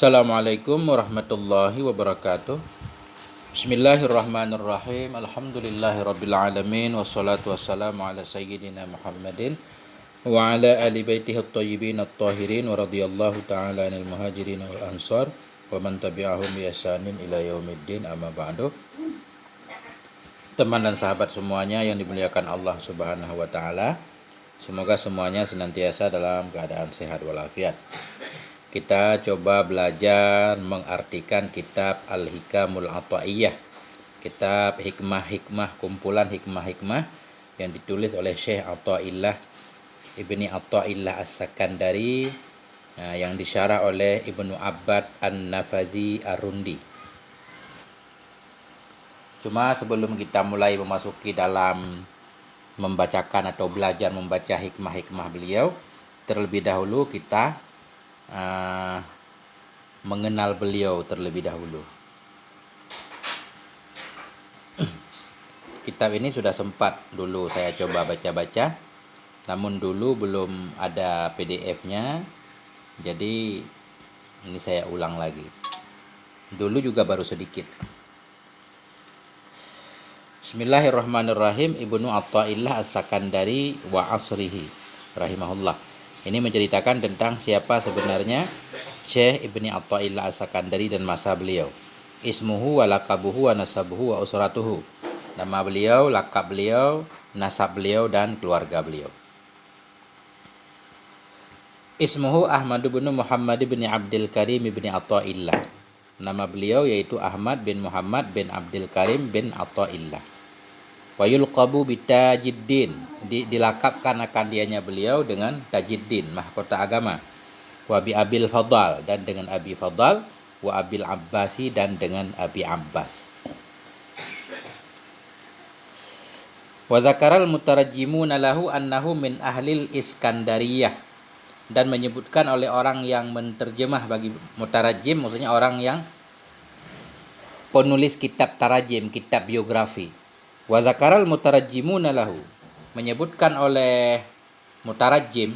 Assalamualaikum warahmatullahi wabarakatuh. Bismillahirrahmanirrahim. Alhamdulillahirabbil alamin wassalatu wassalamu ala sayyidina Muhammadin wa ala ali baitihi at-thayyibin at-tahirin wa radhiyallahu ta'ala 'anil muhajirin wal ansar wa man tabi'ahum bi ihsanin ila yaumiddin, amma ba'du. Teman dan sahabat semuanya yang dimuliakan Allah Subhanahu wa taala, semoga semuanya senantiasa dalam keadaan sehat walafiat. Kita coba belajar mengartikan kitab Al-Hikamul Athaiyah, kitab hikmah-hikmah, kumpulan hikmah-hikmah yang ditulis oleh Syekh Athaillah Ibni Athaillah As-Sakandari, yang disyarah oleh Ibnu Abbad An-Nafazi Ar-Rundi. Cuma sebelum kita mulai memasuki dalam membacakan atau belajar membaca hikmah-hikmah beliau, terlebih dahulu kita mengenal beliau terlebih dahulu. Kitab ini sudah sempat dulu saya coba baca-baca, namun dulu belum ada PDF-nya, jadi ini saya ulang lagi. Dulu juga baru sedikit. Bismillahirrahmanirrahim. Ibnu Athaillah As-Sakandari wa asrihi rahimahullah. Ini menceritakan tentang siapa sebenarnya Syekh Ibni Athaillah As-Sakandari dan masa beliau. Ismuhu wa laqabuhu wa nasabuhu wa usratuhu. Nama beliau, lakab beliau, nasab beliau, dan keluarga beliau. Ismuhu Ahmad bin Muhammad bin Abdul Karim bin Athaillah. Nama beliau yaitu Ahmad bin Muhammad bin Abdul Karim bin Athaillah. Wa yulqabu bitajiddin, dilakapkan akan dianya beliau dengan tajiddin, mahkota agama. Wa bi abil fadal, dan dengan abi fadal. Wa abil abbasi, dan dengan abi abbas. Wa zakaral mutarajjimuna lahu annahu min ahlil iskandariyah, dan menyebutkan oleh orang yang menterjemah bagi mutarajjim, maksudnya orang yang penulis kitab tarajim, kitab biografi. Wa zakaral mutarajjimuna lahu, menyebutkan oleh mutarajjim,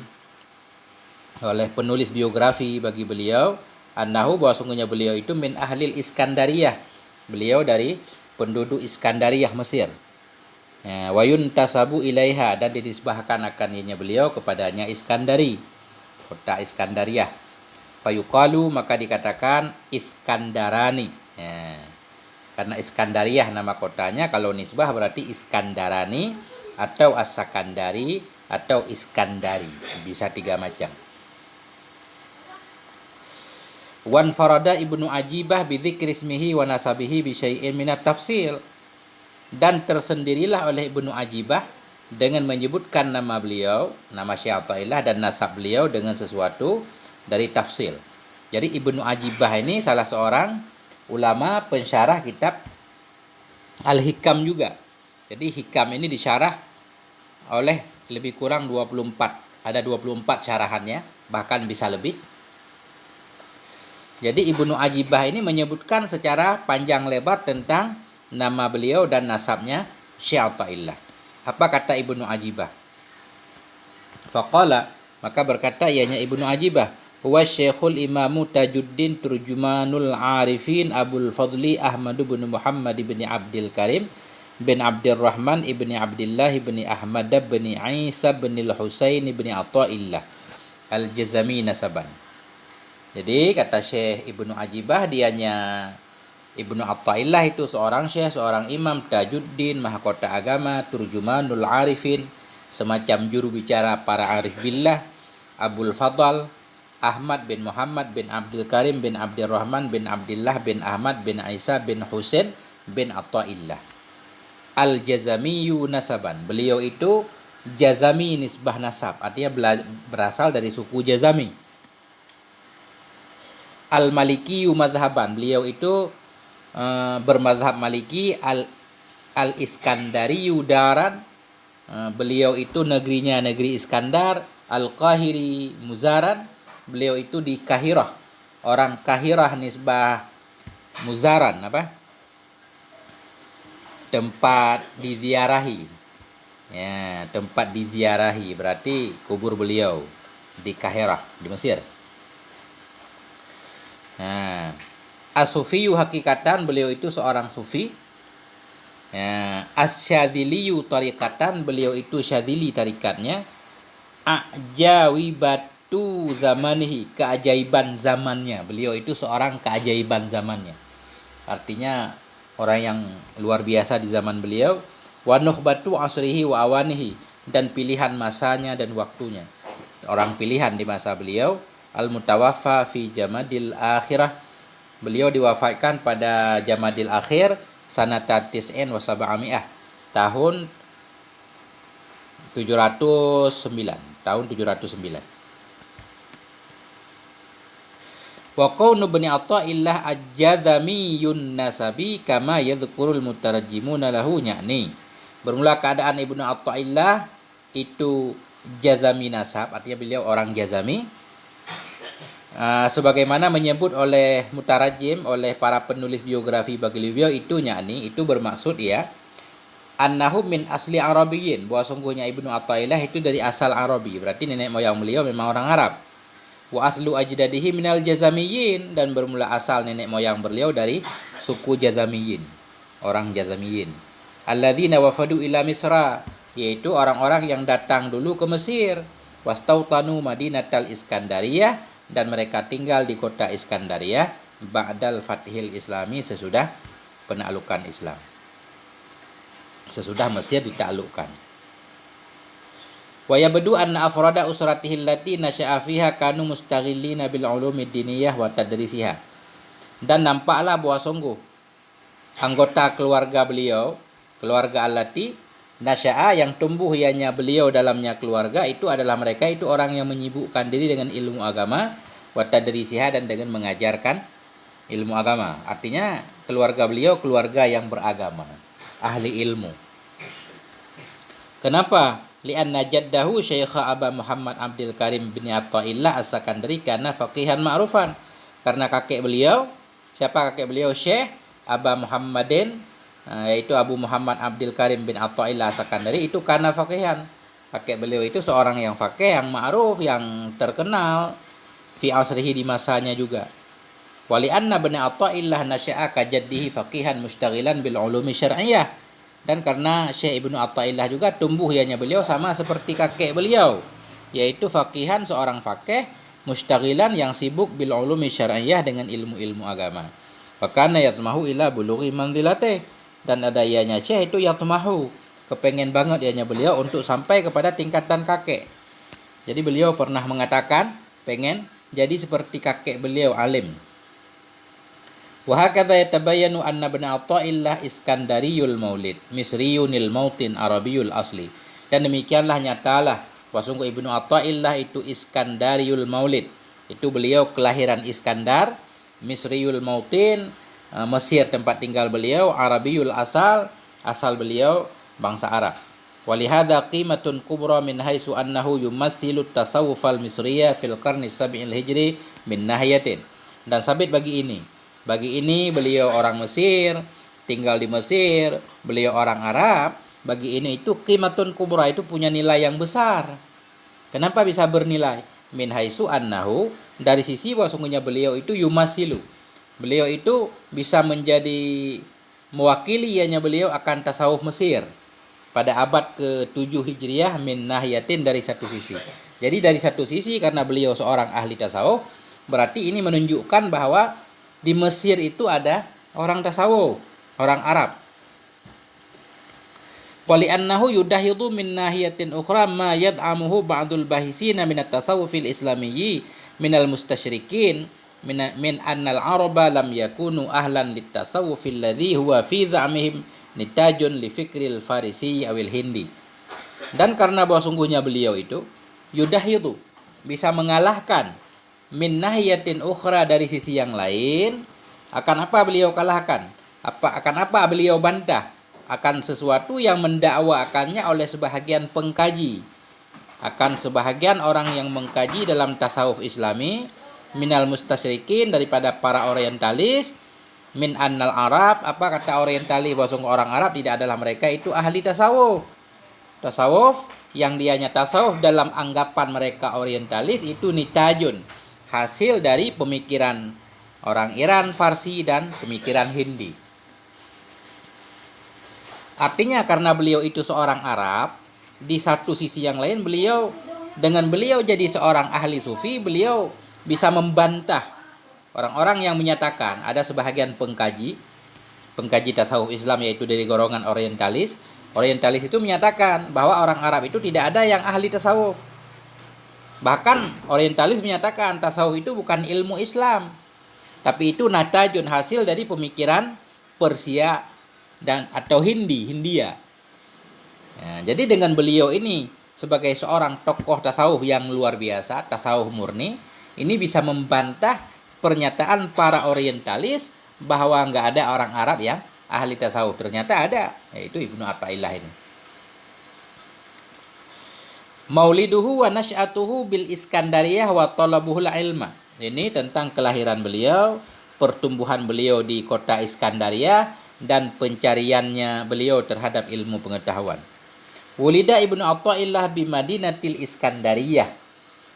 oleh penulis biografi bagi beliau, annahu, bahwa sungguhnya beliau itu min ahlil Iskandariyah, beliau dari penduduk Iskandariyah Mesir. Wa yuntasabu ilaiha, dan dinisbahkan akan ianya beliau kepadanya Iskandari, kota Iskandariyah. Fayuqalu, maka dikatakan Iskandarani. Karena Iskandariyah nama kotanya, kalau nisbah berarti Iskandarani atau As-Sakandari atau Iskandari, bisa tiga macam. Wan farada Ibnu Ajibah bidzikri ismihi wa nasabihi bi syai'in minat tafsil, dan tersendirilah oleh Ibnu Ajibah dengan menyebutkan nama beliau, nama Syekh Athaillah, dan nasab beliau dengan sesuatu dari tafsil. Jadi Ibnu Ajibah ini salah seorang ulama pensyarah kitab Al-Hikam juga. Jadi Hikam ini disyarah oleh lebih kurang 24. Ada 24 syarahannya, bahkan bisa lebih. Jadi Ibnu Ajibah ini menyebutkan secara panjang lebar tentang nama beliau dan nasabnya Syekh Athaillah. Apa kata Ibnu Ajibah? Faqala, maka berkata ianya Ibnu Ajibah, wa Syekhul Imamu Tajuddin Turjumanul Arifin Abul Fadli Ahmad bin Muhammad bin Abdul Karim bin Abdurrahman ibni Abdullah ibni Ahmad bin Isa bin Al-Husain bin Athaillah Al-Jazami nasaban. Jadi kata Syekh Ibnu Ajibah, dianya Ibnu Athaillah itu seorang syekh, seorang imam Tajuddin, mahkota agama, Turjumanul Arifin, semacam juru bicara para arif billah, Abul Fadl Ahmad bin Muhammad bin Abdul Karim bin Abdurrahman bin Abdullah bin Ahmad bin Isa bin Husain bin Athaillah Al-Jazamiyu nasaban. Beliau itu Jazami nisbah nasab, artinya berasal dari suku Jazami. Al-Malikiyu madhaban, beliau itu bermadhab Maliki. Al-Iskandariyu daran, beliau itu negerinya negeri Iskandar. Al-Qahiri muzaran, beliau itu di Kahirah, orang Kahirah nisbah muzaran, apa? Tempat diziarahi. Ya, tempat diziarahi berarti kubur beliau di Kahirah di Mesir. Nah, as-sufiyu hakikatan beliau itu seorang sufi. Ya, as-syadziliyu tarikatan beliau itu syadzili tarikatnya. Ajawibatu zamanihi, keajaiban zamannya. Beliau itu seorang keajaiban zamannya. Artinya orang yang luar biasa di zaman beliau. Wa nukhbatu asrihi wa awanihi, dan pilihan masanya dan waktunya. Orang pilihan di masa beliau. Al-mutawaffa fi jamadil akhirah. Beliau diwafatkan pada Jamadil Akhir sanata tis'in wa sab'ami'ah, tahun 709. Tahun 709. Wa qawnu bani Atha'illah ajjadhamiyun nasabi kama yadhkurul mutarajjimuna lahu nya'ni. Bermula keadaan Ibnu Atha'illah itu jazami nasab, artinya beliau orang jazami. Sebagaimana menyebut oleh mutarajim, oleh para penulis biografi bagi beliau itu nyani, itu bermaksud ya annahu min asli Arabiyyin, bahwa sungguhnya Ibnu Atha'illah itu dari asal Arabi, berarti nenek moyang beliau memang orang Arab. Wa aslu ajdadihi minal jazamiyyin, dan bermula asal nenek moyang beliau dari suku Jazamiyyin, orang Jazamiyyin. Alladzina wafadu ila Misra, yaitu orang-orang yang datang dulu ke Mesir. Wastautanu Madinatal Iskandariyah, dan mereka tinggal di kota Iskandariyah ba'dal fathil islami, sesudah penaklukan Islam, sesudah Mesir ditaklukkan. Wa yabdu anna afrada usratihi allati nasya'a fiha kanu mustaghillina bil ulumid diniyah wa tadrisiha. Dan nampaklah bahwa sungguh anggota keluarga beliau, keluarga allati nasya'a, yang tumbuh ianya beliau dalamnya keluarga, itu adalah mereka itu orang yang menyibukkan diri dengan ilmu agama, wa tadrisiha, dan dengan mengajarkan ilmu agama. Artinya keluarga beliau keluarga yang beragama, ahli ilmu. Kenapa? Li'anna jaddahu Syekh Aba Muhammad Abdul Karim bin Atha'illah As-Sakandari kana faqihan ma'rufan. Karena kakek beliau, siapa kakek beliau? Syekh Aba Muhammadin, yaitu Abu Muhammad Abdul Karim bin Atha'illah As-Sakandari, itu karena faqihan. Kakek beliau itu seorang yang faqih, yang ma'ruf, yang terkenal fi asrihi, di masanya juga. Wali anna bani Atha'illah nasya'a kajaddihi faqihan mustaghilan bil ulumi syar'iyyah. Dan karena Syekh Ibnu Atha'illah juga tumbuh ianya beliau sama seperti kakek beliau, yaitu faqihan, seorang faqih, mustaghilan, yang sibuk bil ulumi syar'iyyah, dengan ilmu-ilmu agama. Wa kana yatmahu ila bulughi manzilate, dan ada ianya Syekh itu yatmahu, kepengen banget ianya beliau untuk sampai kepada tingkatan kakek. Jadi beliau pernah mengatakan pengen jadi seperti kakek beliau, alim. Wa hakadha yatabayyanu anna ibn Atha'illah Iskandariyul Maulid, Misriyunil Mautin, Arabiyul Asli. Dan demikianlah nyatalah bahwa sungguh Ibnu Atha'illah itu Iskandariyul Maulid, itu beliau kelahiran Iskandar, Misriyul Mautin, Mesir tempat tinggal beliau, Arabiyul asal, asal beliau bangsa Arab. Walihada qimatun kubra min haitsu annahu yumassilu tasawuf al-misriyah fil qarni sabi'il hijri min nahiyatin. Dan sabit bagi ini beliau orang Mesir, tinggal di Mesir, beliau orang Arab. Bagi ini itu qimatun kubra, itu punya nilai yang besar. Kenapa bisa bernilai? Min haitsu annahu, dari sisi bahwa sungguhnya beliau itu yumasilu, beliau itu bisa menjadi mewakili ianya beliau akan tasawuf Mesir pada abad ke-7 Hijriah min nahiyatin, dari satu sisi. Jadi dari satu sisi karena beliau seorang ahli tasawuf, berarti ini menunjukkan bahwa di Mesir itu ada orang tasawuf, orang Arab. Wali annahu yudahidu min nahiyatin ukhra ma yad'amuhu ba'dul bahisina min at-tasawufil islamiyyi minal mustasyrikin min annal araba lam yakunu ahlan lit-tasawufil ladzi huwa fi dha'mihim nitajun li fikril farisi awil hindi. Dan karena bahwa sungguhnya beliau itu yudahidu, bisa mengalahkan, min nahiyatin ukhra, dari sisi yang lain. Akan apa beliau kalahkan? Akan apa beliau bantah? Akan sesuatu yang mendakwakannya oleh sebahagian pengkaji, akan sebahagian orang yang mengkaji dalam tasawuf Islami, minal mustasyrikin, daripada para orientalis, min annal Arab, apa kata orientalis, bahwa orang Arab tidak adalah mereka itu ahli tasawuf. Tasawuf yang dianya tasawuf dalam anggapan mereka orientalis itu nitajun, hasil dari pemikiran orang Iran, Farsi, dan pemikiran Hindi. Artinya karena beliau itu seorang Arab, di satu sisi yang lain dengan beliau jadi seorang ahli sufi, beliau bisa membantah orang-orang yang menyatakan, ada sebahagian pengkaji tasawuf Islam yaitu dari golongan orientalis. Orientalis itu menyatakan bahwa orang Arab itu tidak ada yang ahli tasawuf. Bahkan orientalis menyatakan tasawuf itu bukan ilmu Islam, tapi itu natajun, hasil dari pemikiran Persia dan atau Hindia. Nah, jadi dengan beliau ini sebagai seorang tokoh tasawuf yang luar biasa, tasawuf murni, ini bisa membantah pernyataan para orientalis bahwa nggak ada orang Arab yang ahli tasawuf. Ternyata ada, yaitu Ibnu Athaillah ini. Mauliduhu wa nasy'atuhu bil Iskandariyah wa talabuhul ilma. Ini tentang kelahiran beliau, pertumbuhan beliau di kota Iskandariyah, dan pencariannya beliau terhadap ilmu pengetahuan. Wulida Ibnu Athaillah bi Madinatil Iskandariyah.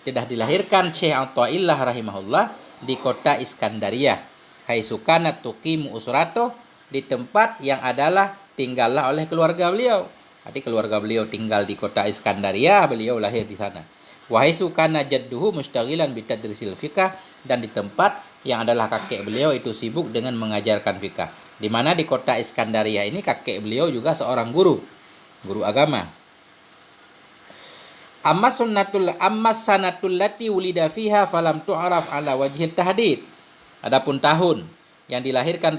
Telah dilahirkan Syekh Athaillah rahimahullah di kota Iskandariyah. Haitsu kanat tuqimu usratuh, di tempat yang adalah tinggallah oleh keluarga beliau. Jadi keluarga beliau tinggal di kota Iskandariyah, beliau lahir di sana. Wa haitsu kana jadduhu mustaghilan bi tadrisil fiqh, dan di tempat yang adalah kakek beliau itu sibuk dengan mengajarkan fikih. Di mana di kota Iskandariyah ini kakek beliau juga seorang guru agama. Amma sanatul lati wulida fiha falam tu'raf ala wajhi tahdid. Adapun tahun yang dilahirkan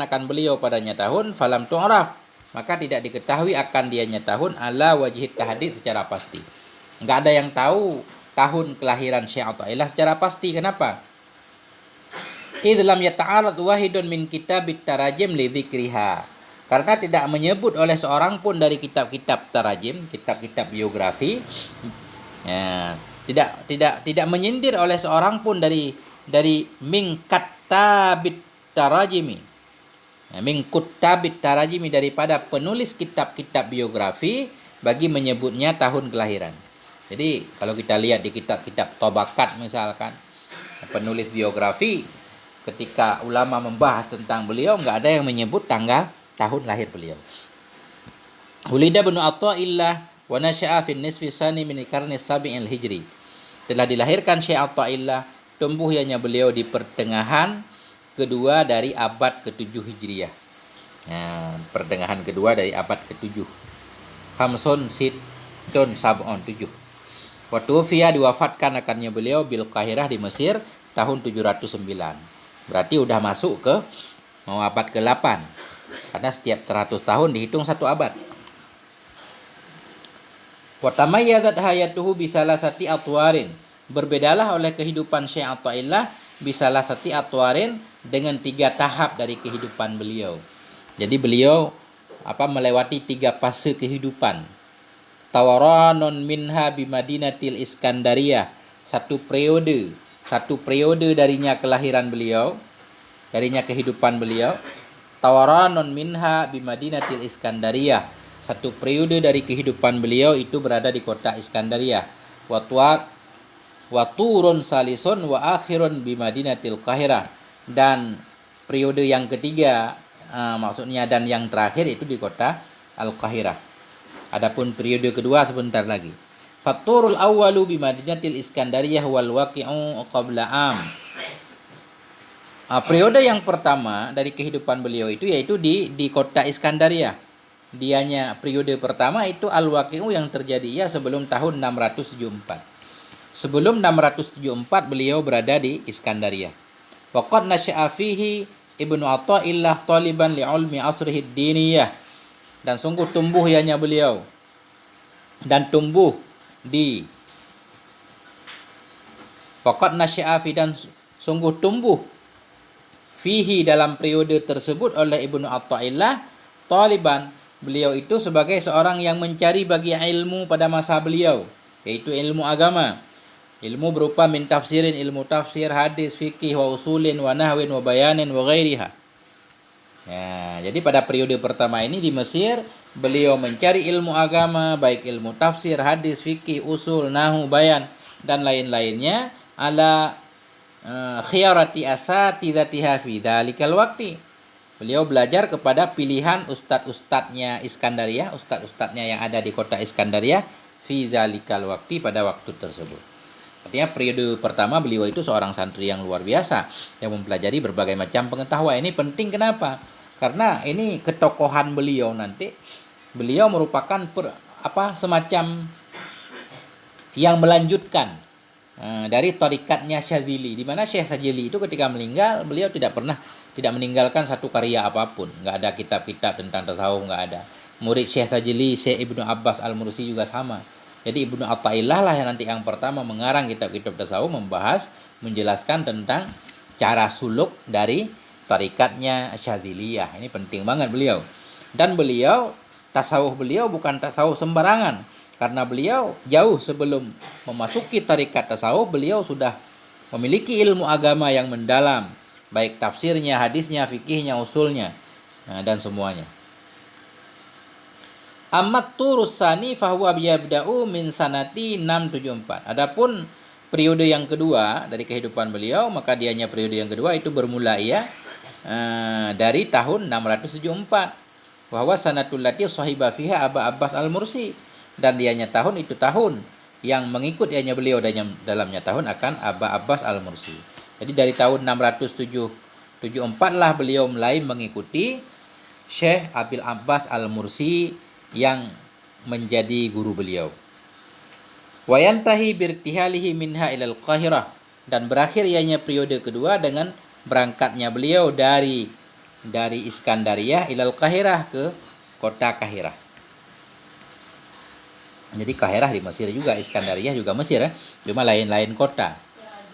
akan beliau padanya tahun falam tu'raf, maka tidak diketahui akan dianya tahun ala wajhi tahdid secara pasti. Enggak ada yang tahu tahun kelahiran Syekh Athaillah secara pasti. Kenapa? Idh lam yata'arad wahidun min kitabit tarajim li dzikriha. Karena tidak menyebut oleh seorang pun dari kitab-kitab tarajim, kitab-kitab biografi, ya, tidak menyindir oleh seorang pun dari min katabit tarajimi, ya, min kutabit tarajimi, daripada penulis kitab-kitab biografi bagi menyebutnya tahun kelahiran. Jadi kalau kita lihat di kitab-kitab Tobakat misalkan, penulis biografi ketika ulama membahas tentang beliau nggak ada yang menyebut tahun lahir beliau. Wulida Ibnu Athaillah wa nasya'a fi nisfi sani min qarni sabi'il hijri. Telah dilahirkan Syekh Athaillah, tumbuh ianya beliau di pertengahan kedua dari abad ke-7 Hijriah. Nah, pertengahan kedua dari abad ke-7. Khamsun sittun sab'un 7. Wa tufiya, diwafatkan akannya beliau bil Qahirah di Mesir tahun 709. Berarti udah masuk ke mau abad ke-8. Karena setiap 100 tahun dihitung satu abad. Wa tamayyazat hayatuhu bisalasati atwarin. Berbedalah oleh kehidupan Syekh Athaillah bisalasati atwarin, dengan 3 tahap dari kehidupan beliau. Jadi beliau melewati 3 fase kehidupan. Tawaranun minha bi Madinatil Iskandariyah. Satu periode darinya kelahiran beliau, darinya kehidupan beliau. Tawaranun minha bi Madinatil Iskandariyah. Satu periode dari kehidupan beliau itu berada di kota Iskandariyah. Wa turun salisun wa akhirun bi Madinatil Qahirah. Dan periode yang ketiga, maksudnya dan yang terakhir itu di kota Al-Qahirah. Adapun periode kedua sebentar lagi. Faturul awwalu bi Madinatil Iskandariyah wal waqi'u qabla am. Periode yang pertama dari kehidupan beliau itu yaitu di kota Iskandariyah. Dianya periode pertama itu al-waqi'u yang terjadi sebelum tahun 674. Sebelum 674 beliau berada di Iskandariyah. Waqad nasya'a fihi Ibnu Athaillah taliban li'ulmi asrihi diniyah. Dan sungguh tumbuh ianya beliau, dan tumbuh di Waqad nasya'a fi, dan sungguh tumbuh fihi, dalam periode tersebut, oleh Ibnu Athaillah taliban, beliau itu sebagai seorang yang mencari bagi ilmu pada masa beliau, yaitu ilmu agama. Ilmu berupa min tafsirin, ilmu tafsir, hadis, fikih, wa usulin, wa nahwin, wa bayanin, wa ghairiha. Ya, jadi pada periode pertama ini di Mesir, beliau mencari ilmu agama, baik ilmu tafsir, hadis, fikih, usul, nahu, bayan, dan lain-lainnya, ala khiyarati asatidatiha fi dzalikal waqti. Beliau belajar kepada pilihan ustadz-ustadznya Iskandariyah, ustadz-ustadznya yang ada di kota Iskandariyah fi zalikal waqti, pada waktu tersebut. Artinya periode pertama beliau itu seorang santri yang luar biasa yang mempelajari berbagai macam pengetahuan. Ini penting kenapa? Karena ini ketokohan beliau nanti. Beliau merupakan semacam yang melanjutkan dari tarikatnya Syadzili, di mana Syekh Syadzili itu ketika meninggal beliau tidak meninggalkan satu karya apapun, nggak ada kitab-kitab tentang tasawuf, nggak ada. Murid Syekh Syadzili, Syekh Ibnu Abbas Al-Mursi juga sama. Jadi Ibnu Athaillah lah yang nanti yang pertama mengarang kitab-kitab tasawuf, membahas, menjelaskan tentang cara suluk dari tarikatnya Syadziliyah. Ini penting banget beliau. Dan tasawuf beliau bukan tasawuf sembarangan. Karena beliau jauh sebelum memasuki tarikat tasawuf, beliau sudah memiliki ilmu agama yang mendalam, baik tafsirnya, hadisnya, fikihnya, usulnya, dan semuanya. Amat turusani fahuwa biyabda'u min sanati 674. Adapun periode yang kedua dari kehidupan beliau, maka dianya periode yang kedua itu bermula dari tahun 674. Bahwa sanatul lati sahiba fiha Aba Abbas Al-Mursi. Dan dianya tahun itu tahun yang mengikut ianya beliau, dan dalamnya tahun akan Aba Abbas Al-Mursi. Jadi dari tahun 674 lah beliau mulai mengikuti Syekh Abil Abbas Al-Mursi yang menjadi guru beliau. Wa yantahi birtihalihi minha ilal Qahirah, dan berakhir ianya periode kedua dengan berangkatnya beliau dari Iskandariyah ilal Qahirah, ke kota Qahirah. Jadi Qahirah di Mesir juga, Iskandariyah juga Mesir, cuma lain-lain kota.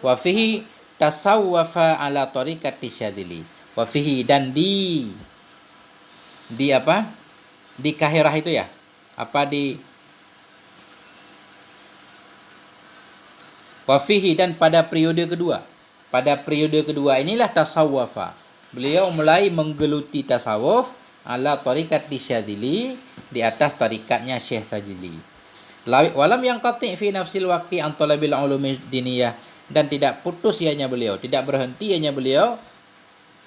Wa fihi tasawwafa ala tariqati Syadzili. Wa fihi, dan di Qahirah itu ya. Wa fihi, dan pada periode kedua. Pada periode kedua inilah tasawwafa. Beliau mulai menggeluti tasawuf ala tariqati Syadzili, di atas tarikatnya Syekh Syadzili. Walam yang qati' fi nafsil waqti an talabil ulumi diniyah, dan tidak putus ianya beliau, tidak berhenti ianya beliau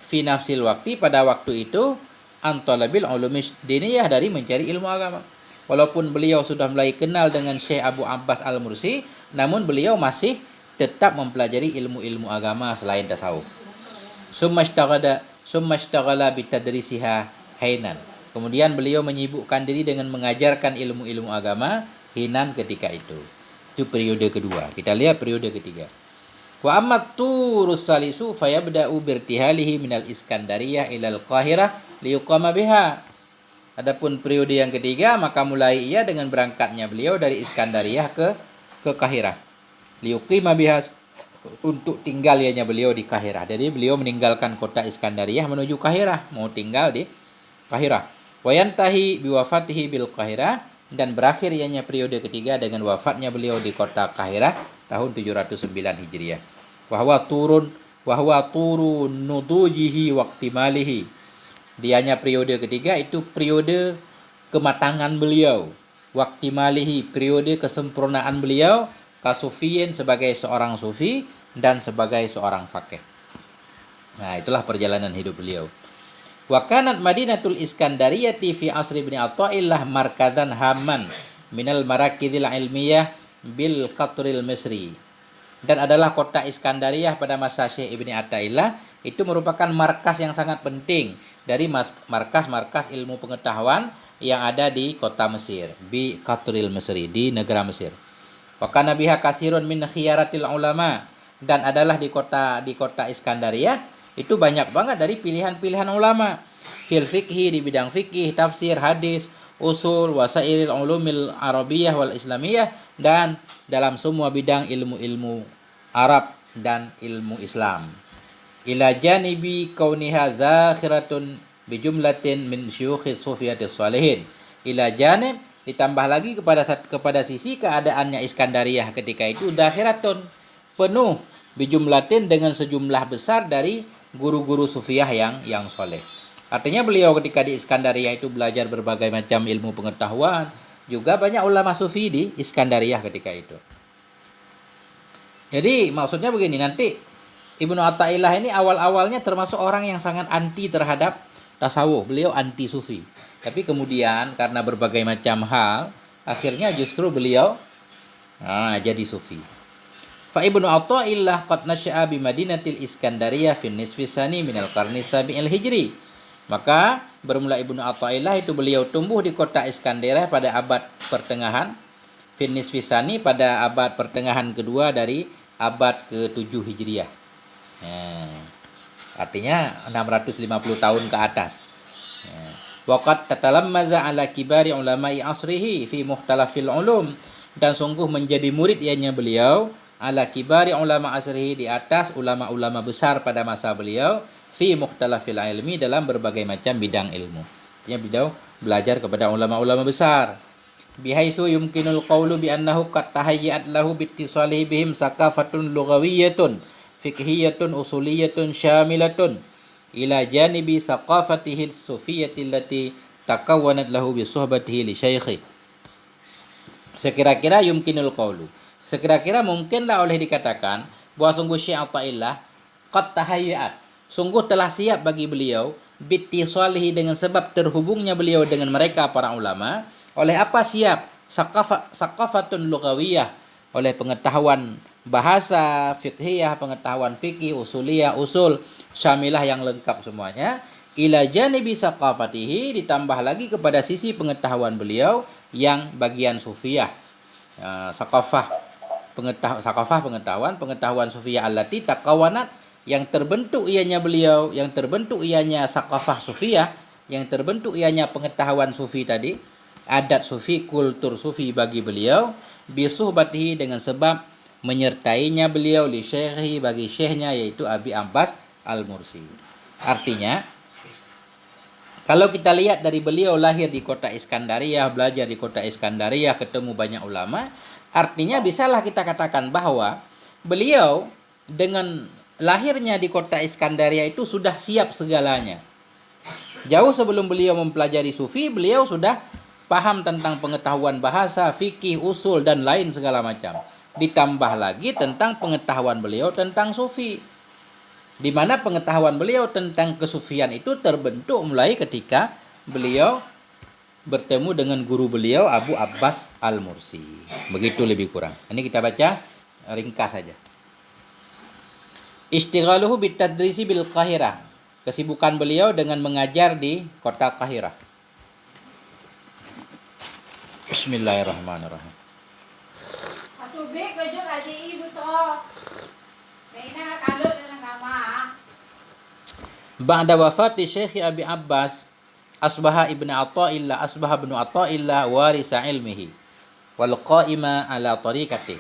fi nafsil waqti, pada waktu itu an talabil ulumi diniyah, dari mencari ilmu agama. Walaupun beliau sudah mulai kenal dengan Syekh Abu Abbas Al-Mursi, namun beliau masih tetap mempelajari ilmu-ilmu agama selain tasawuf. Summa ishtaghala bitadrisiha hainan. Kemudian beliau menyibukkan diri dengan mengajarkan ilmu-ilmu agama hinan ketika itu. Itu periode kedua. Kita lihat periode ketiga. Wa ammat turus salisu fayabda'u birtihalihi minal Iskandariyah ilal Qahirah liyuqama biha. Adapun periode yang ketiga, maka mulai ia dengan berangkatnya beliau dari Iskandariyah ke Qahirah. Liyuqima biha, untuk tinggal ianya beliau di Qahirah. Jadi beliau meninggalkan kota Iskandariyah menuju Qahirah, mau tinggal di Qahirah. Wa yantahi biwafatihi bil Qahirah, dan berakhir ianya periode ketiga dengan wafatnya beliau di kota Qahirah tahun 709 Hijriah. Wahwa turun nudujihi waqtimalihi. Dianya periode ketiga itu periode kematangan beliau. Waqtimalihi, periode kesempurnaan beliau kasufiyin, sebagai seorang sufi dan sebagai seorang faqih. Nah, itulah perjalanan hidup beliau. Wa kanat Madinatul Iskandariyati fi asri Ibnu Athaillah markazan hamman minal marakidil ilmiyah bil qatril Misri. Dan adalah kota Iskandariyah pada masa Syekh Ibnu Athaillah itu merupakan markas yang sangat penting dari markas-markas ilmu pengetahuan yang ada di kota Mesir, bi qatril Misri, di negara Mesir. Wa kana biha kasirun min khiyaratil ulama, dan adalah di kota Iskandariyah itu banyak banget dari pilihan-pilihan ulama fil fikhi, di bidang fikih, tafsir, hadis, usul, wasairil ulumil arabiyah wal islamiyah, dan dalam semua bidang ilmu-ilmu Arab dan ilmu Islam. Ila janibi kauniha zakhiratun bijumlatin min syuyukhi sufiyatis salihin. Ila janib, ditambah lagi kepada sisi keadaannya Iskandariyah ketika itu zakhiratun, penuh, bijumlatin, dengan sejumlah besar dari guru-guru sufiyah yang soleh. Artinya beliau ketika di Iskandariyah itu belajar berbagai macam ilmu pengetahuan. Juga banyak ulama sufi di Iskandariyah ketika itu. Jadi maksudnya begini, nanti Ibnu Athaillah ini awal-awalnya termasuk orang yang sangat anti terhadap tasawuf. Beliau anti sufi. Tapi kemudian karena berbagai macam hal, akhirnya justru beliau jadi sufi. Fa Ibnu Athaillah qad nasya'a bi Madinatil Iskandariyah fi nisfi sani minal qarni sabi'il hijri. Maka bermula Ibnu Athaillah itu beliau tumbuh di kota Iskandariyah pada abad pertengahan fi nisfi sani pada abad pertengahan kedua dari abad ke-7 Hijriah. Artinya 650 tahun ke atas. Waqad tatalammaza ala kibari ulama'i asrihi fi mukhtalafil ulum, dan sungguh menjadi murid ianya beliau ala kibari ulama asrihi, di atas ulama-ulama besar pada masa beliau, fi mukhtalafil ilmi, dalam berbagai macam bidang ilmu. Artinya beliau belajar kepada ulama-ulama besar. Bihaisu yumkinul qawlu bi annahu qad tahayyat lahu bittisalihi bihim saqafatun lughawiyyatun fiqhiyatun usuliyatun syamilatun ila janibi saqafatihi sufiyyati allati takawwanat lahu bi suhbatihi li syaikhi. Sekira-kira yumkinul qawlu, sekira-kira mungkinlah oleh dikatakan bahwa sungguh Syekh Athaillah qad tahayyat, sungguh telah siap bagi beliau, bittisalihi, dengan sebab terhubungnya beliau dengan mereka para ulama. Oleh apa siap? Saqafatun lughawiyah, oleh pengetahuan bahasa, fiqhiyah, pengetahuan fikih, usuliyah, usul, syamilah, yang lengkap semuanya. Ila janibi saqafatihi, ditambah lagi kepada sisi pengetahuan beliau yang bagian sufiyah. Pengetahuan sufiyah allati takawanat, yang terbentuk ianya beliau, yang terbentuk ianya saqafah sufiyah, yang terbentuk ianya pengetahuan sufi tadi, adat sufi, kultur sufi bagi beliau, bisuhbatihi, dengan sebab menyertainya beliau, li syekhi, bagi syekhnya, yaitu Abi Abbas Al-Mursi. Artinya, kalau kita lihat dari beliau lahir di kota Iskandariyah, belajar di kota Iskandariyah, ketemu banyak ulama, artinya bisalah kita katakan bahwa beliau dengan lahirnya di kota Iskandariyah itu sudah siap segalanya. Jauh sebelum beliau mempelajari sufi, beliau sudah paham tentang pengetahuan bahasa, fikih, usul, dan lain segala macam. Ditambah lagi tentang pengetahuan beliau tentang sufi, di mana pengetahuan beliau tentang kesufian itu terbentuk mulai ketika beliau bertemu dengan guru beliau Abu Abbas Al-Mursi. Begitu lebih kurang. Ini kita baca ringkas saja. Istighaluhu bitadrisi bil Qahirah, kesibukan beliau dengan mengajar di kota Qahirah. Bismillahirrahmanirrahim. Ba'da wafati Syekh Abi Abbas asbaha ibnu Athaillah warisa ilmihi wal qa'ima ala tariqati.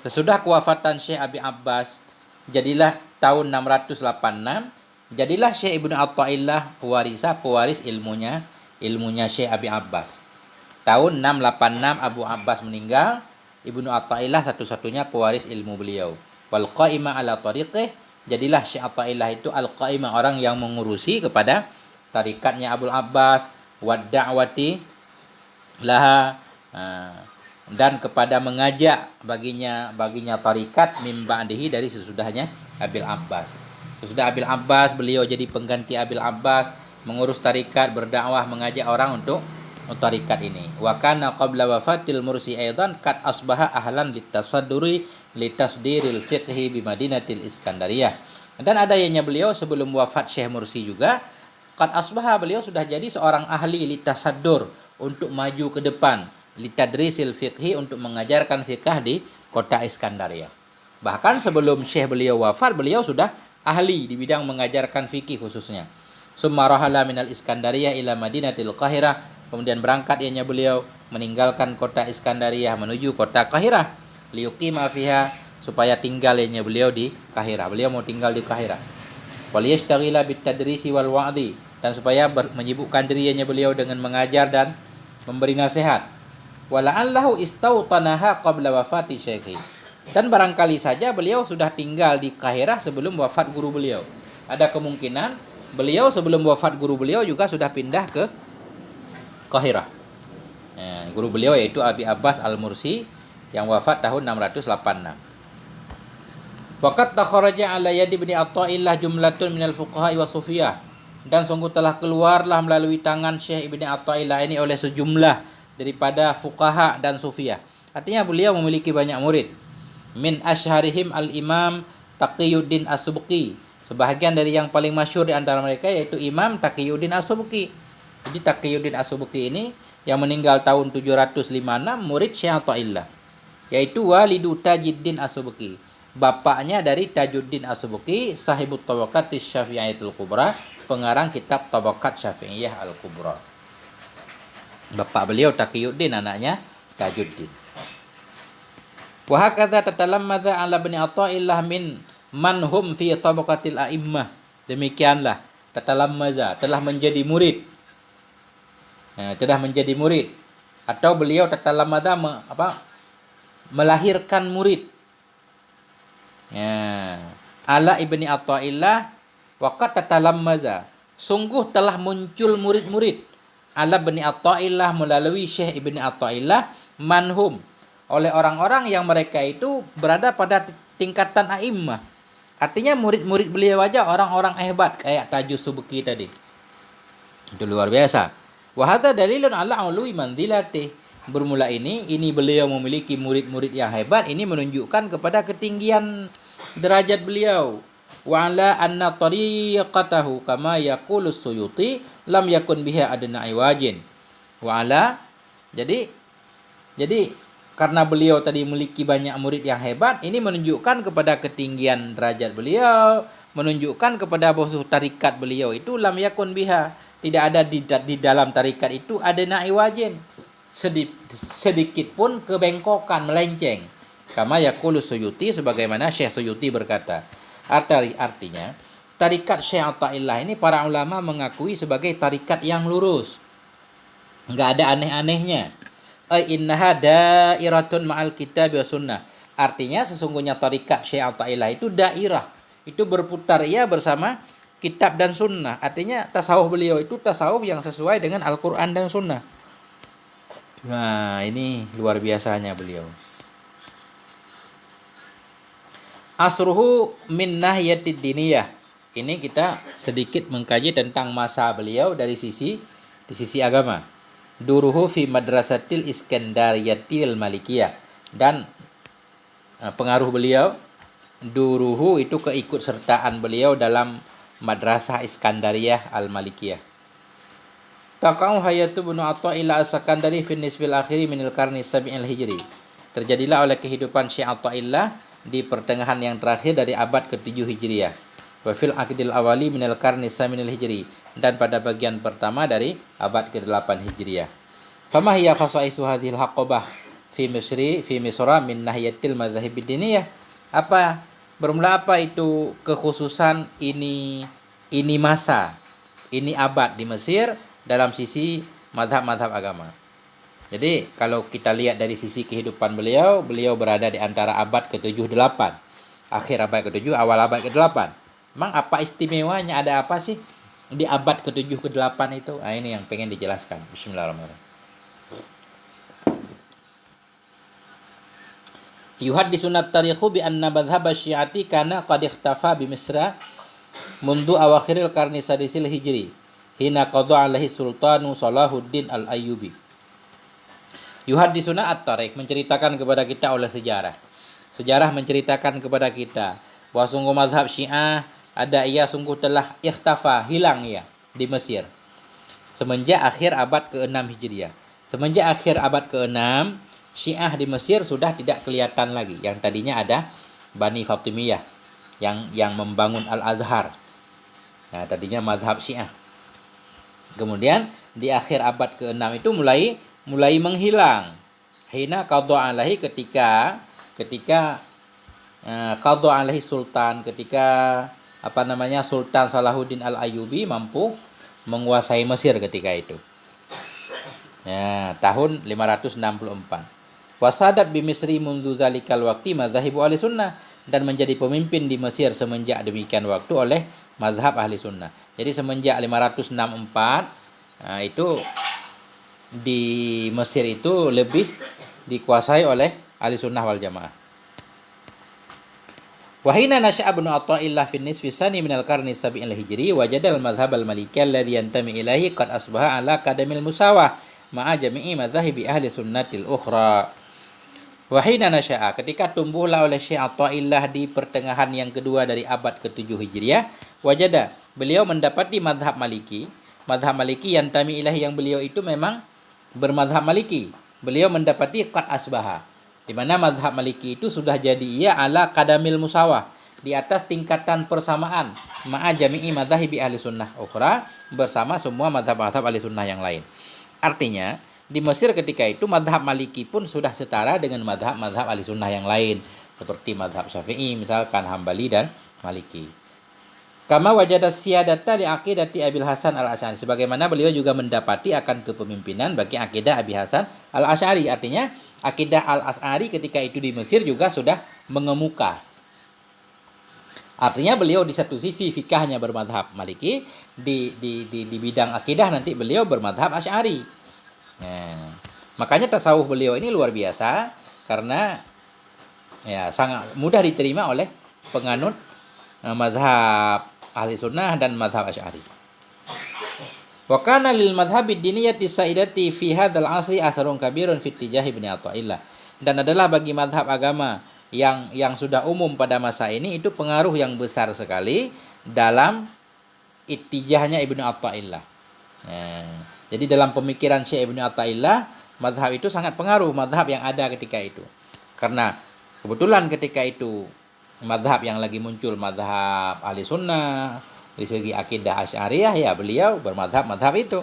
Sesudah kewafatan Syekh Abi Abbas, jadilah tahun 686, jadilah Syekh Ibnu Athaillah pewaris ilmunya Syekh Abi Abbas. Tahun 686 Abu Abbas meninggal, Ibnu Athaillah satu-satunya pewaris ilmu beliau. Wal qa'ima ala tariqih, jadilah Syekh Athaillah itu al-qa'ima, orang yang mengurusi kepada tarikatnya Abu Abbas, wad da'wati laha, dan kepada mengajak baginya tarikat mim ba'dihi, dari sesudahnya Abil Abbas. Sesudah Abil Abbas, beliau jadi pengganti Abil Abbas, mengurus tarikat, berdakwah, mengajak orang untuk tarikat ini. Wa kana qabla wafatil Mursi aidan kat asbaha ahlan litasdiril fiqhi bi Madinatil Iskandariyah. Dan adanya beliau sebelum wafat Syekh Mursi juga, kat asbaha, beliau sudah jadi seorang ahli litasaddur, untuk maju ke depan, litadrisil fiqhi, untuk mengajarkan fiqh di kota Iskandariyah. Bahkan sebelum Syekh beliau wafat, beliau sudah ahli di bidang mengajarkan fikih khususnya. Summa rahala minal Iskandariyah ila Madinatil Qahirah, kemudian berangkat ianya beliau meninggalkan kota Iskandariyah menuju kota Qahirah, liyuqima fiha, supaya tinggal ianya beliau di Qahirah. Beliau mau tinggal di Qahirah. Wal yashtagila bitadrisi wal wa'di, dan supaya menyibukkan dirinya beliau dengan mengajar dan memberi nasihat. Wala'allahu istawtanaha qabla wafati syekhi, dan barangkali saja beliau sudah tinggal di Qahirah sebelum wafat guru beliau. Ada kemungkinan beliau sebelum wafat guru beliau juga sudah pindah ke Qahirah. Guru beliau yaitu Abi Abbas Al-Mursi yang wafat tahun 686. Waqad takharaja ala yadi ibni Athaillah jumlatun minal fuqaha wa sufiyah. Dan sungguh telah keluarlah melalui tangan Syekh Ibni Athaillah ini oleh sejumlah daripada fuqaha dan sufiyah. Artinya beliau memiliki banyak murid. Min asyharihim al-Imam Taqiyuddin As-Subki. Sebahagian dari yang paling masyhur di antara mereka yaitu Imam Taqiyuddin As-Subki. Jadi Taqiyuddin As-Subki ini yang meninggal tahun 756 murid Syekh Athaillah, yaitu walidu Tajuddin As-Subki. Bapaknya dari Tajuddin As-Subki, sahibut Tabaqat Syafi'iyatul Kubra, pengarang kitab Tabaqat Syafi'iyah Al-Kubra. Bapak beliau Taqiyuddin, anaknya Tajuddin. Wa hakadha tatalammadha ala ibni Athaillah min manhum fi tabaqatil a'immah. Demikianlah tatalammadha, telah menjadi murid. Telah menjadi murid, atau beliau tatalammadha melahirkan murid. Ala ibni Athaillah waqad tatalammaza, sungguh telah muncul murid-murid ala ibni Athaillah melalui Syekh Ibni Athaillah manhum, oleh orang-orang yang mereka itu berada pada tingkatan a'immah. Artinya murid-murid beliau aja orang-orang hebat kayak Tajus Subki tadi. Itu luar biasa. Wa hadza dalilun ala ulwi manzilati. Bermula ini beliau memiliki murid-murid yang hebat, ini menunjukkan kepada ketinggian derajat beliau. Wa ala anna tariqatahu kama yaqulu Suyuti lam yakun biha adna iwajin. Wa ala, jadi karena beliau tadi memiliki banyak murid yang hebat, ini menunjukkan kepada ketinggian derajat beliau, menunjukkan kepada bahwa tarikat beliau itu lam yakun biha, tidak ada di dalam tarikat itu adna iwajin, sedikit pun kebengkokan, melenceng. Kama yaqulu Suyuti, sebagaimana Syekh Suyuti berkata. Artinya tarikat Syekh Athaillah ini para ulama mengakui sebagai tarikat yang lurus, enggak ada aneh-anehnya. Innaha dairatun ma'al kitab wa sunnah. Artinya sesungguhnya tarikat Syekh Athaillah itu dairah, itu berputar ia bersama kitab dan sunnah. Artinya tasawuf beliau itu tasawuf yang sesuai dengan Al-Quran dan sunnah. Nah, ini luar biasanya beliau. Asruhu min nahiyatid diniyah. Ini kita sedikit mengkaji tentang masa beliau dari sisi agama. Duruhu fi madrasatil Iskandariyatil Malikiyah, dan pengaruh beliau, duruhu itu keikutsertaan beliau dalam madrasah Iskandariyah Al-Malikiyah. Taqa'u hayatu ibnu Athaillah As-Sakandari fi nisfil akhiri minil qarni sabi'il hijri. Terjadilah oleh kehidupan Syekh Athaillah di pertengahan yang terakhir dari abad ke-7 Hijriah. Wa fil aqdil awali minal qarni saminil hijri, dan pada bagian pertama dari abad ke-8 Hijriah. Fama hiya khasaisu hadhil haqabah fi Misra min nahiyatil mazhabid diniyah. Bermula apa itu kekhususan ini masa, ini abad di Mesir dalam sisi mazhab-mazhab agama. Jadi kalau kita lihat dari sisi kehidupan beliau berada di antara abad ke-7-8, akhir abad ke-7, awal abad ke-8. Memang apa istimewanya, ada apa sih di abad ke-7 ke-8 itu? Nah, ini yang pengen dijelaskan. Bismillahirrahmanirrahim. Yuhadditsunat tarikhu bi anna madhhab asy-Syi'ati kana qad ikhtafa bi Misra mundu awakhiril qarni sadisil hijri hina qada alaihi sultanu Salahuddin al-Ayyubi. Yuhadditsuna at-Tariq, menceritakan kepada kita oleh sejarah. Sejarah menceritakan kepada kita bahwa sungguh mazhab Syiah ia sungguh telah ikhtafa, hilang ia di Mesir semenjak akhir abad ke-6 Hijriah. Semenjak akhir abad ke-6, Syiah di Mesir sudah tidak kelihatan lagi. Yang tadinya ada Bani Fatimiyah yang membangun Al-Azhar. Nah, tadinya mazhab Syiah. Kemudian di akhir abad ke-6 itu mulai menghilang. Hina qadha alaihi, ketika qadha alaihi sultan, ketika Sultan Salahuddin Al-Ayyubi mampu menguasai Mesir ketika itu. Ya, tahun 564. Wasadat bi Misri mundu zalikal waqti madzahibu ahli sunnah, dan menjadi pemimpin di Mesir semenjak demikian waktu oleh mazhab ahli sunnah. Jadi semenjak 564 itu di Mesir itu lebih dikuasai oleh ahli sunnah wal jamaah. Wa hina nasha'a Ibnu Athaillah fi nisfi sani minal qarni sabi'il hijri wajadal madhhab al-malikiyah alladhi yantami ilaihi qad asbaha ala qadamil musawah ma'a jami'i madhahibi ahli sunnatil ukhra. Wa hina nasha'a, ketika tumbuhlah oleh Syekh Athaillah di pertengahan yang kedua dari abad ke-7 Hijriah, wajada, beliau mendapati madhab Maliki. Madhab Maliki yantami ilahi, yang beliau itu memang bermadhab Maliki. Beliau mendapati qad asbaha, di mana madhab Maliki itu sudah jadi ia ala kadamil musawah, di atas tingkatan persamaan ma'a jami'i madhahibi ahli sunnah ukhra, bersama semua madhab-madhab ahli sunnah yang lain. Artinya di Mesir ketika itu madhab Maliki pun sudah setara dengan madhab-madhab ahli sunnah yang lain, seperti madhab Syafi'i misalkan, Hambali dan Maliki. Kama wajada siyadata li aqidati Abil Hasan al-Asy'ari, sebagaimana beliau juga mendapati akan kepemimpinan bagi akidah Abi Hasan al-Asy'ari. Artinya akidah al-Asy'ari ketika itu di Mesir juga sudah mengemuka. Artinya beliau di satu sisi fikahnya bermadhab Maliki, di bidang akidah nanti beliau bermadhab Asy'ari. Nah, makanya tasawuf beliau ini luar biasa, karena ya sangat mudah diterima oleh penganut mazhab ahli sunnah dan mazhab Asy'ari. Wa kana lil madhhabid diniyati saidati fi hadzal asri asrun kabirun fi ittijah Ibnu Athaillah. Dan adalah bagi madhab agama yang sudah umum pada masa ini itu pengaruh yang besar sekali dalam ittijahnya Ibnu Athaillah. Jadi dalam pemikiran Syekh Ibnu Athaillah, madhab itu sangat pengaruh, madhab yang ada ketika itu. Karena kebetulan ketika itu madhab yang lagi muncul madhab ahli sunnah, dari segi akidah Asy'ariyah, ya beliau bermadhab itu.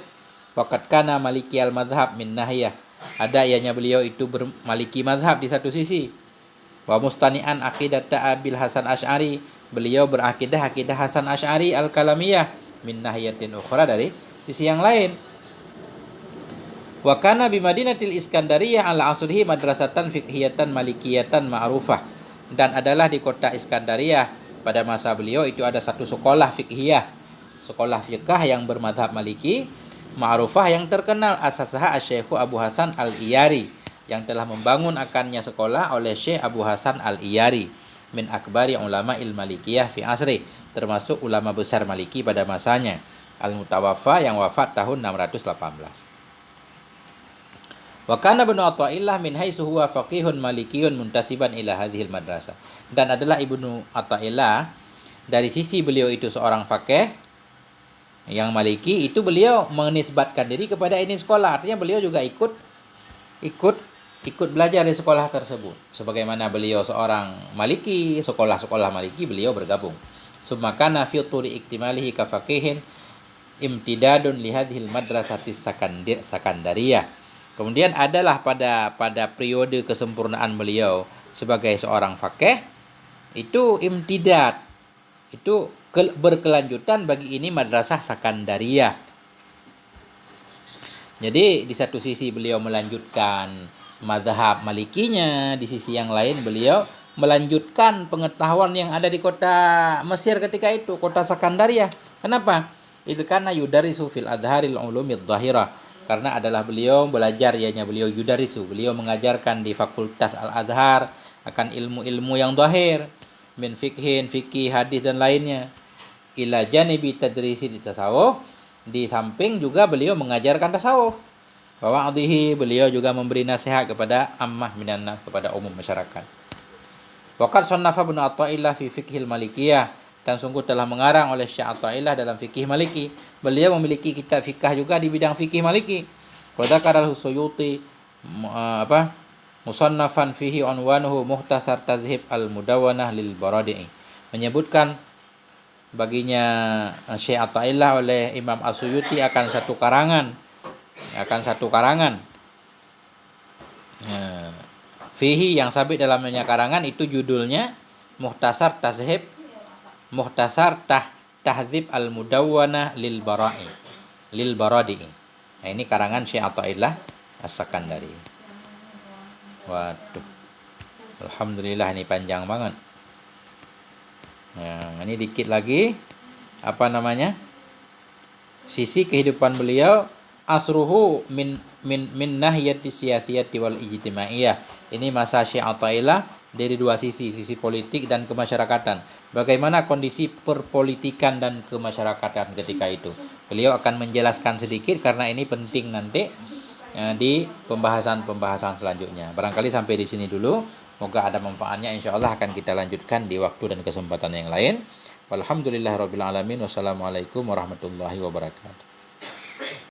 Waqad kana maliki al-madhab min nahiyah, ada ianya beliau itu bermaliki madhab di satu sisi. Wa mustani'an aqidat Abil Hasan Asy'ari, beliau berakidah akidah Hasan Asy'ari al-kalamiyah min nahiyatin ukhra, dari sisi yang lain. Wa kana bi Madinatil Iskandariyah ala asrihi madrasatan fiqhiyatan malikiyatan ma'rufah, dan adalah di kota Iskandariyah pada masa beliau itu ada satu sekolah fiqhiyah, sekolah fiqh yang bermadhab Maliki, ma'rufah, yang terkenal, asasaha Asy-Syaikh Abu Hasan Al-Iyari, yang telah membangun akannya sekolah oleh Syekh Abu Hasan Al-Iyari, min akbari ulama Malikiyah fi asri, termasuk ulama besar Maliki pada masanya, al-mutawaffa, yang wafat tahun 618. Wa kana Ibnu Athaillah min haitsu huwa faqihun malikiyun muntasiban ila hadhil madrasah, dan adalah Ibnu Athaillah dari sisi beliau itu seorang faqih yang Maliki, itu beliau menisbatkan diri kepada ini sekolah. Artinya beliau juga ikut belajar di sekolah tersebut. Sebagaimana beliau seorang Maliki, sekolah-sekolah Maliki beliau bergabung. Summa kana fi turi iktimalihi ka faqihin imtidadun li hadhil madrasatis sakandariyah. Kemudian adalah pada periode kesempurnaan beliau sebagai seorang faqih itu imtidad, itu berkelanjutan bagi ini madrasah Sakandariyah. Jadi di satu sisi beliau melanjutkan mazhab Malikinya, di sisi yang lain beliau melanjutkan pengetahuan yang ada di kota Mesir ketika itu, kota Sakandariyah. Kenapa? Itu karena yudarisu fil adharil ulumid dhahirah, karena adalah beliau belajar, beliau yudarisu, beliau mengajarkan di Fakultas Al-Azhar akan ilmu-ilmu yang dhahir, min fikhin, fikih, hadis dan lainnya. Ila janibi tadrisi di tasawuf, di samping juga beliau mengajarkan tasawuf. Wa wa'dhihi, beliau juga memberi nasihat kepada ammah minan nas, kepada umum masyarakat. Waqad sannafa Ibnu Athaillah fi fiqhil malikiyah, dan sungguh telah mengarang oleh Syekh Athaillah dalam fikih Maliki. Beliau memiliki kitab fikih juga di bidang fikih Maliki. Wa dzakara al-Suyuti musannafan fihi unwanuhu Mukhtasar Tazhib al-Mudawwanah lil Baradi'i, menyebutkan baginya Syekh Athaillah oleh Imam As-Suyuti akan satu karangan fihi, yang sabit dalamnya karangan itu judulnya Mukhtasar Tahzib al-Mudawwanah lil Baradi'i. Nah, ini karangan Syekh Athaillah As-Sakandari. Waduh, alhamdulillah ini panjang banget. Nah, ini dikit lagi sisi kehidupan beliau, asruhu min nahiyati siyasiyati wal ijtimaiyah. Ini masa Syekh Athaillah dari dua sisi, sisi politik dan kemasyarakatan. Bagaimana kondisi perpolitikan dan kemasyarakatan ketika itu. Beliau akan menjelaskan sedikit karena ini penting nanti di pembahasan-pembahasan selanjutnya. Barangkali sampai di sini dulu. Semoga ada manfaatnya. Insya Allah akan kita lanjutkan di waktu dan kesempatan yang lain. Walhamdulillahirabbil alamin. Wassalamualaikum warahmatullahi wabarakatuh.